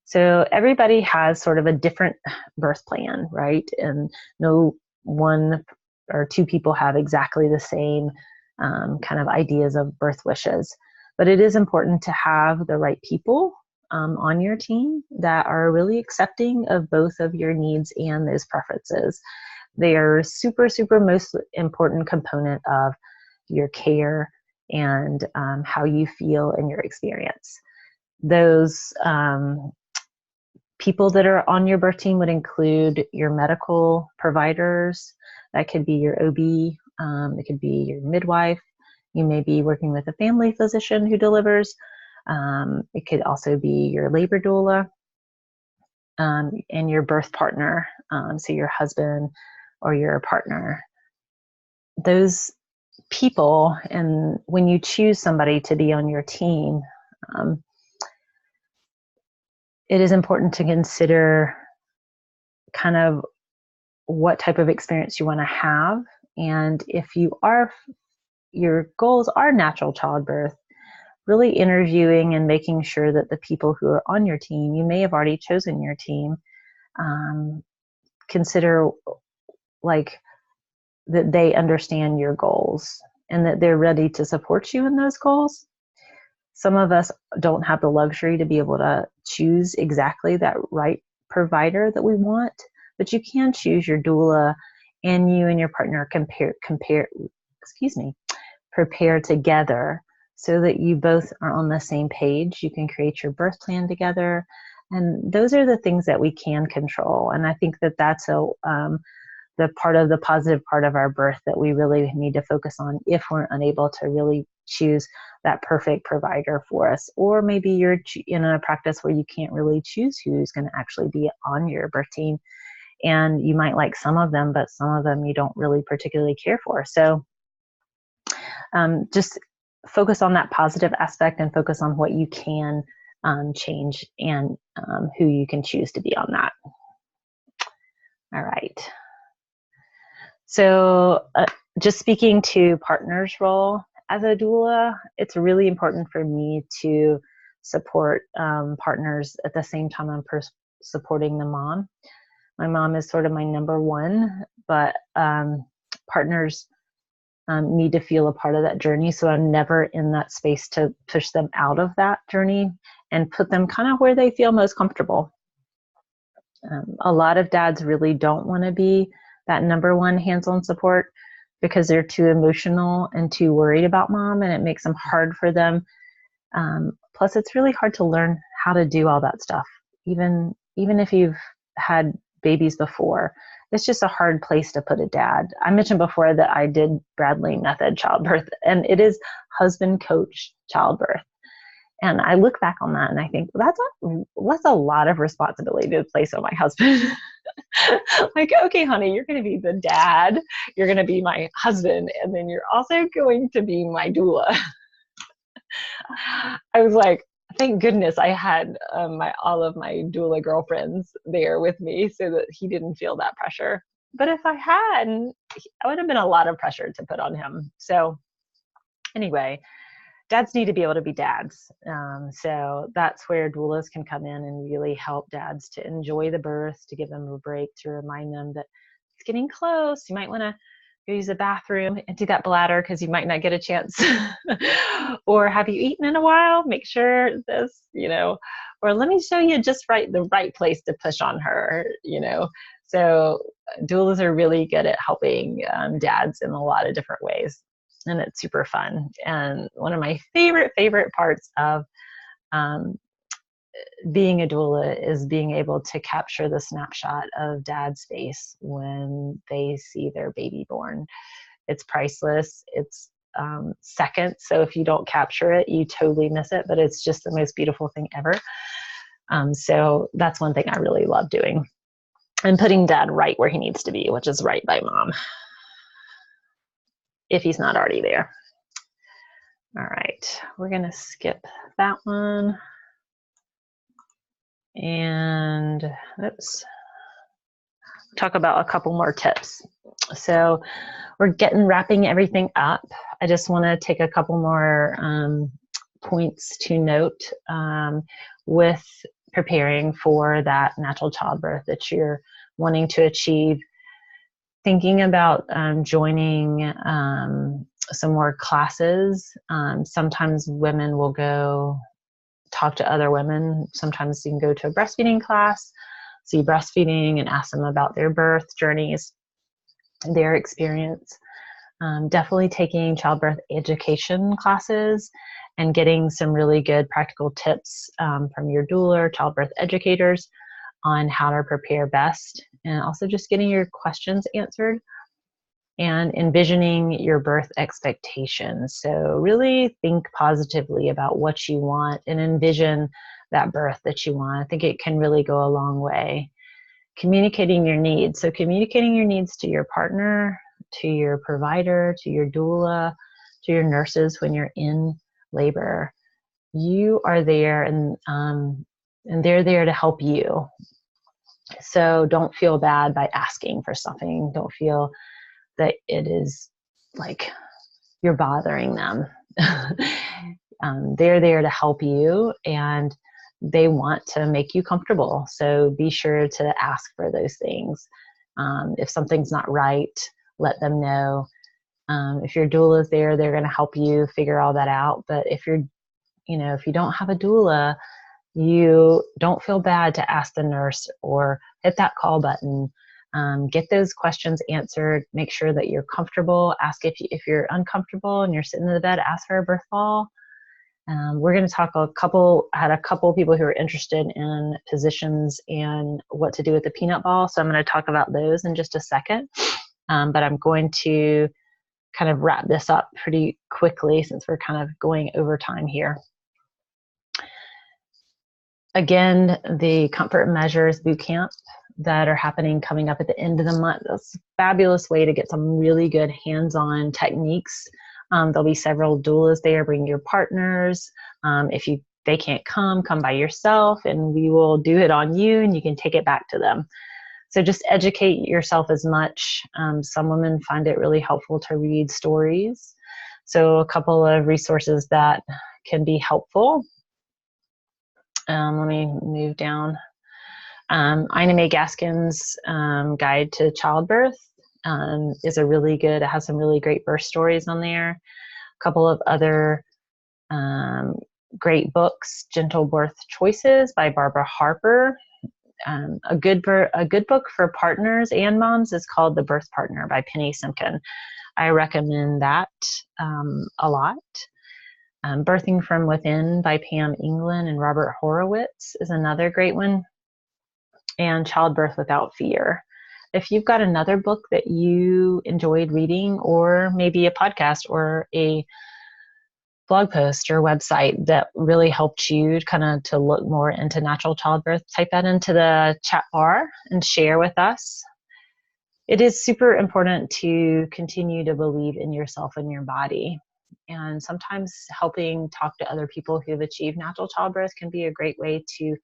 So everybody has sort of a different birth plan, right? And no one or two people have exactly the same kind of ideas of birth wishes. But it is important to have the right people on your team that are really accepting of both of your needs and those preferences. They are super, super most important component of your care and how you feel in your experience. Those people that are on your birth team would include your medical providers. That could be your OB, it could be your midwife. You may be working with a family physician who delivers. It could also be your labor doula and your birth partner, so your husband or your partner. Those people, and when you choose somebody to be on your team, it is important to consider kind of what type of experience you want to have. And if your goals are natural childbirth, really interviewing and making sure that the people who are on your team, you may have already chosen your team, consider like that they understand your goals and that they're ready to support you in those goals. Some of us don't have the luxury to be able to choose exactly that right provider that we want, but you can choose your doula, and you and your partner prepare together so that you both are on the same page. You can create your birth plan together, and those are the things that we can control. And I think that that's the positive part of our birth that we really need to focus on if we're unable to really choose that perfect provider for us. Or maybe you're in a practice where you can't really choose who's going to actually be on your birth team, and you might like some of them, but some of them you don't really particularly care for. So just focus on that positive aspect and focus on what you can change and who you can choose to be on that. All right. So just speaking to partner's role as a doula, it's really important for me to support partners at the same time I'm supporting the mom. My mom is sort of my number one, but partners need to feel a part of that journey. So I'm never in that space to push them out of that journey and put them kind of where they feel most comfortable. A lot of dads really don't want to be that number one hands-on support because they're too emotional and too worried about mom, and it makes them hard for them. Plus, it's really hard to learn how to do all that stuff, even if you've had babies before. It's just a hard place to put a dad. I mentioned before that I did Bradley method childbirth, and it is husband coach childbirth. And I look back on that and I think that's a lot of responsibility to place on my husband. Like, okay, honey, you're going to be the dad, you're going to be my husband, and then you're also going to be my doula. I was like, thank goodness I had all of my doula girlfriends there with me so that he didn't feel that pressure. But if I hadn't, I would have been a lot of pressure to put on him. So anyway, dads need to be able to be dads. So that's where doulas can come in and really help dads to enjoy the birth, to give them a break, to remind them that it's getting close. You might want to go use the bathroom, empty that bladder because you might not get a chance. Or have you eaten in a while? Make sure this, or let me show you just the right place to push on her, So doulas are really good at helping dads in a lot of different ways. And it's super fun. And one of my favorite parts of being a doula is being able to capture the snapshot of dad's face when they see their baby born. It's priceless. It's seconds. So if you don't capture it, you totally miss it, but it's just the most beautiful thing ever. So that's one thing I really love doing, and putting dad right where he needs to be, which is right by mom, if he's not already there. All right, we're going to skip that one. And let's talk about a couple more tips. So we're wrapping everything up. I just want to take a couple more points to note with preparing for that natural childbirth that you're wanting to achieve. Thinking about joining some more classes. Sometimes women will go talk to other women. Sometimes you can go to a breastfeeding class, see breastfeeding, and ask them about their birth journeys, their experience. Definitely taking childbirth education classes and getting some really good practical tips from your doula or childbirth educators on how to prepare best, and also just getting your questions answered and envisioning your birth expectations. So really think positively about what you want and envision that birth that you want. I think it can really go a long way. Communicating your needs. So communicating your needs to your partner, to your provider, to your doula, to your nurses when you're in labor. You are there, and and they're there to help you. So don't feel bad by asking for something. Don't feel that it is like you're bothering them. They're there to help you, and they want to make you comfortable. So be sure to ask for those things. If something's not right, let them know. If your doula is there, they're going to help you figure all that out. But if if you don't have a doula, you don't feel bad to ask the nurse or hit that call button. Get those questions answered. Make sure that you're comfortable. Ask if you're uncomfortable and you're sitting in the bed, ask for a birth ball. We're going to talk I had a couple people who are interested in positions and what to do with the peanut ball. So I'm going to talk about those in just a second. But I'm going to kind of wrap this up pretty quickly since we're kind of going over time here. Again, the Comfort Measures Bootcamp that are coming up at the end of the month. That's a fabulous way to get some really good hands-on techniques. There'll be several doulas there. Bring your partners. If they can't come by yourself, and we will do it on you, and you can take it back to them. So just educate yourself as much. Some women find it really helpful to read stories. So a couple of resources that can be helpful. Let me move down. Ina May Gaskin's Guide to Childbirth is it has some really great birth stories on there. A couple of other great books, Gentle Birth Choices by Barbara Harper. A good book for partners and moms is called The Birth Partner by Penny Simkin. I recommend that a lot. Birthing from Within by Pam England and Robert Horowitz is another great one. And Childbirth Without Fear. If you've got another book that you enjoyed reading, or maybe a podcast or a blog post or website that really helped you to look more into natural childbirth, type that into the chat bar and share with us. It is super important to continue to believe in yourself and your body. And sometimes helping talk to other people who've achieved natural childbirth can be a great way to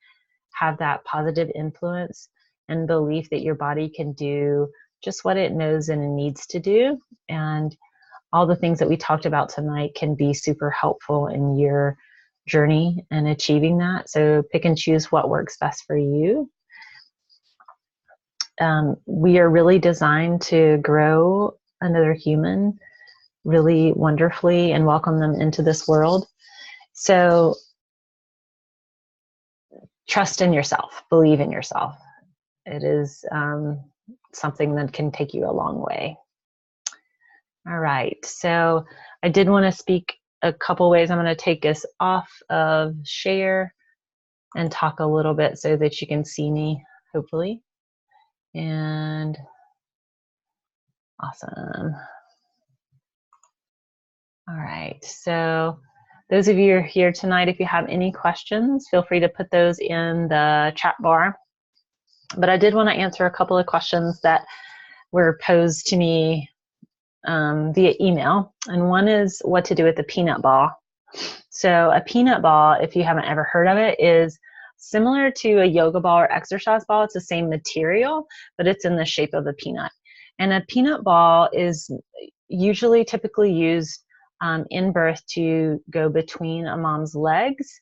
have that positive influence and belief that your body can do just what it knows and it needs to do. And all the things that we talked about tonight can be super helpful in your journey and achieving that. So pick and choose what works best for you. We are really designed to grow another human really wonderfully and welcome them into this world. So trust in yourself, believe in yourself. It is something that can take you a long way. All right, so I did want to speak a couple ways. I'm going to take us off of share and talk a little bit so that you can see me, hopefully. And awesome. All right, so those of you who are here tonight, if you have any questions, feel free to put those in the chat bar. But I did want to answer a couple of questions that were posed to me via email. And one is what to do with the peanut ball. So a peanut ball, if you haven't ever heard of it, is similar to a yoga ball or exercise ball. It's the same material, but it's in the shape of a peanut. And a peanut ball is typically used in birth to go between a mom's legs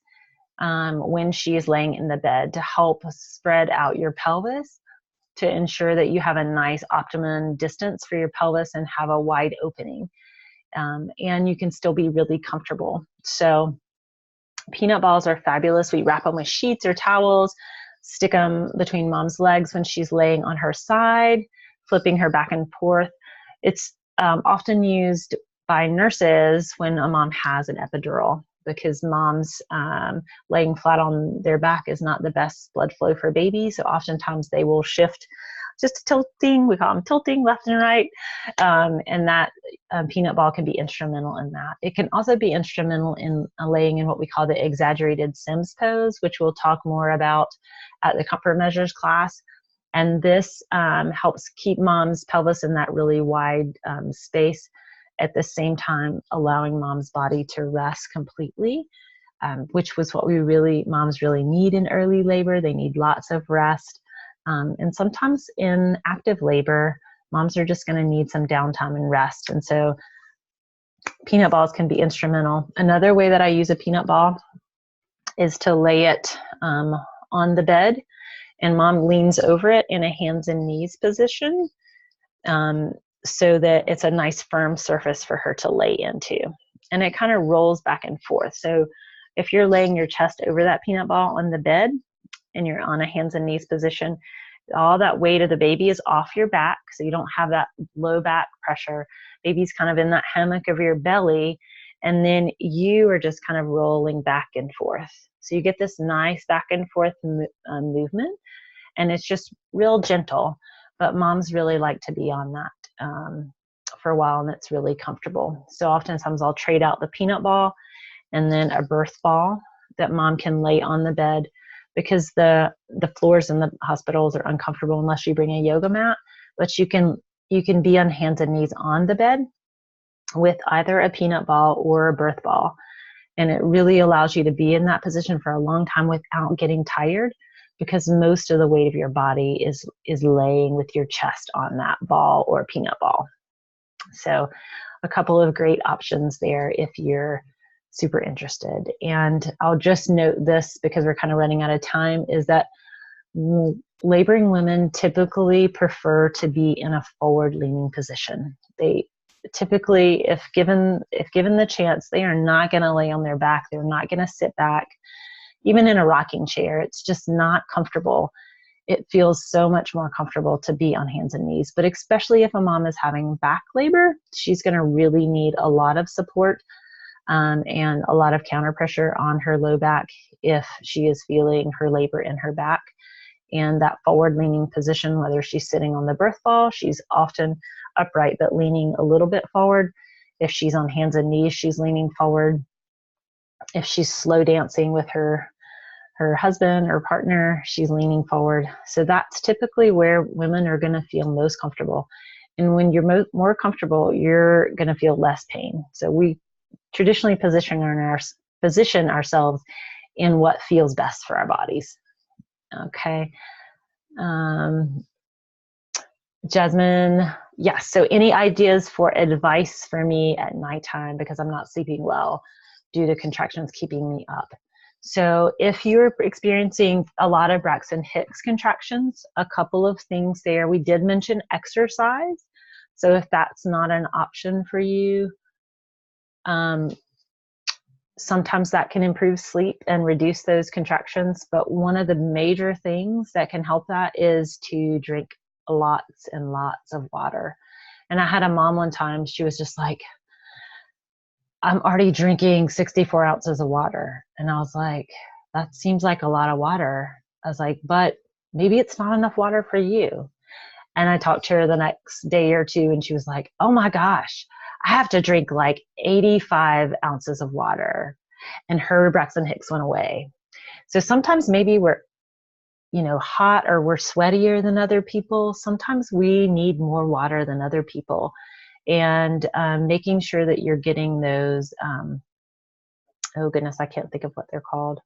when she is laying in the bed to help spread out your pelvis, to ensure that you have a nice optimum distance for your pelvis and have a wide opening. And you can still be really comfortable. So peanut balls are fabulous. We wrap them with sheets or towels, stick them between mom's legs when she's laying on her side, flipping her back and forth. It's often used by nurses when a mom has an epidural, because moms laying flat on their back is not the best blood flow for baby. So oftentimes they will shift just tilting. We call them tilting left and right. And that peanut ball can be instrumental in that. It can also be instrumental in laying in what we call the exaggerated Sims pose, which we'll talk more about at the Comfort Measures class. And this helps keep mom's pelvis in that really wide space, at the same time allowing mom's body to rest completely. which was what moms really need in early labor. They need lots of rest. And sometimes in active labor, moms are just going to need some downtime and rest. And so peanut balls can be instrumental. Another way that I use a peanut ball is to lay it on the bed, and mom leans over it in a hands and knees position, so that it's a nice firm surface for her to lay into. And it kind of rolls back and forth. So if you're laying your chest over that peanut ball on the bed and you're on a hands and knees position, all that weight of the baby is off your back, so you don't have that low back pressure. Baby's kind of in that hammock of your belly, and then you are just kind of rolling back and forth. So you get this nice back and forth movement, and it's just real gentle. But moms really like to be on that for a while, and it's really comfortable. So oftentimes I'll trade out the peanut ball and then a birth ball that mom can lay on the bed, because the floors in the hospitals are uncomfortable unless you bring a yoga mat. But you can be on hands and knees on the bed with either a peanut ball or a birth ball. And it really allows you to be in that position for a long time without getting tired, because most of the weight of your body is laying with your chest on that ball or peanut ball. So a couple of great options there if you're super interested. And I'll just note this, because we're kind of running out of time, is that laboring women typically prefer to be in a forward-leaning position. They typically, if given the chance, they are not going to lay on their back. They're not going to sit back. Even in a rocking chair, it's just not comfortable. It feels so much more comfortable to be on hands and knees. But especially if a mom is having back labor, she's going to really need a lot of support and a lot of counter pressure on her low back if she is feeling her labor in her back. And that forward-leaning position, whether she's sitting on the birth ball, she's often upright but leaning a little bit forward. If she's on hands and knees, she's leaning forward. If she's slow dancing with her husband or partner, she's leaning forward. So that's typically where women are going to feel most comfortable. And when you're more comfortable, you're going to feel less pain. So we traditionally position ourselves in what feels best for our bodies. Okay. Jasmine, yes. So any ideas for advice for me at nighttime because I'm not sleeping well due to contractions keeping me up? So if you're experiencing a lot of Braxton Hicks contractions, a couple of things there. We did mention exercise. So if that's not an option for you, sometimes that can improve sleep and reduce those contractions. But one of the major things that can help that is to drink lots and lots of water. And I had a mom one time, she was just like, I'm already drinking 64 ounces of water. And I was like, that seems like a lot of water. I was like, but maybe it's not enough water for you. And I talked to her the next day or two, and she was like, oh my gosh, I have to drink like 85 ounces of water. And her Braxton Hicks went away. So sometimes maybe we're, hot or we're sweatier than other people. Sometimes we need more water than other people. And making sure that you're getting those, oh goodness, I can't think of what they're called.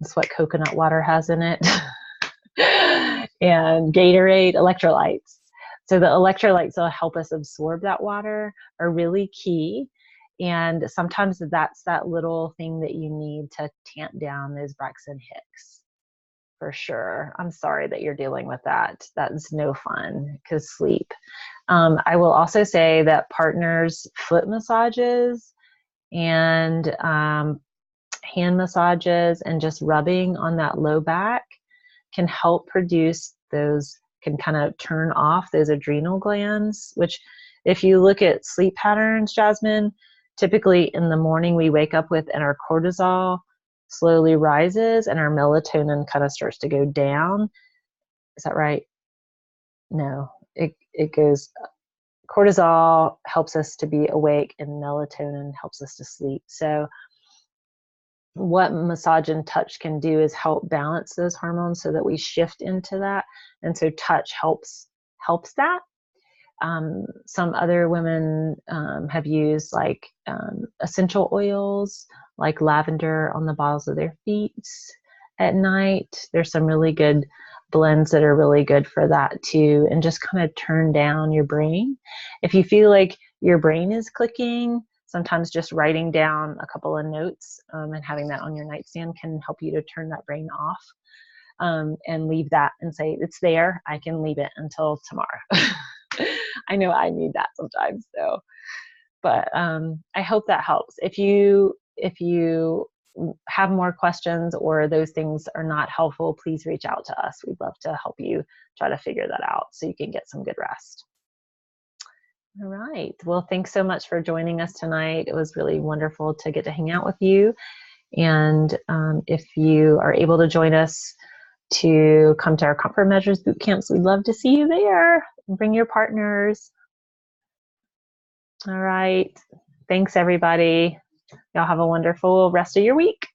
It's what coconut water has in it. And Gatorade, electrolytes. So the electrolytes will help us absorb that water are really key. And sometimes that's that little thing that you need to tamp down those Braxton Hicks. For sure. I'm sorry that you're dealing with that. That's no fun, because sleep. I will also say that partners' foot massages and hand massages and just rubbing on that low back can help can kind of turn off those adrenal glands, which if you look at sleep patterns, Jasmine, typically in the morning we wake up with, and our cortisol slowly rises and our melatonin kind of starts to go down. Is that right? No, it goes, cortisol helps us to be awake and melatonin helps us to sleep. So what massage and touch can do is help balance those hormones so that we shift into that. And so touch helps that. Some other women have used like essential oils like lavender on the balls of their feet at night. There's some really good blends that are really good for that too, and just kind of turn down your brain. If you feel like your brain is clicking, sometimes just writing down a couple of notes and having that on your nightstand can help you to turn that brain off, and leave that and say, it's there, I can leave it until tomorrow. I know I need that sometimes, so. But I hope that helps. If you have more questions or those things are not helpful, please reach out to us. We'd love to help you try to figure that out so you can get some good rest. All right. Well, thanks so much for joining us tonight. It was really wonderful to get to hang out with you. And if you are able to join us to come to our Comfort Measures boot camps, we'd love to see you there. Bring your partners. All right. Thanks, everybody. Y'all have a wonderful rest of your week.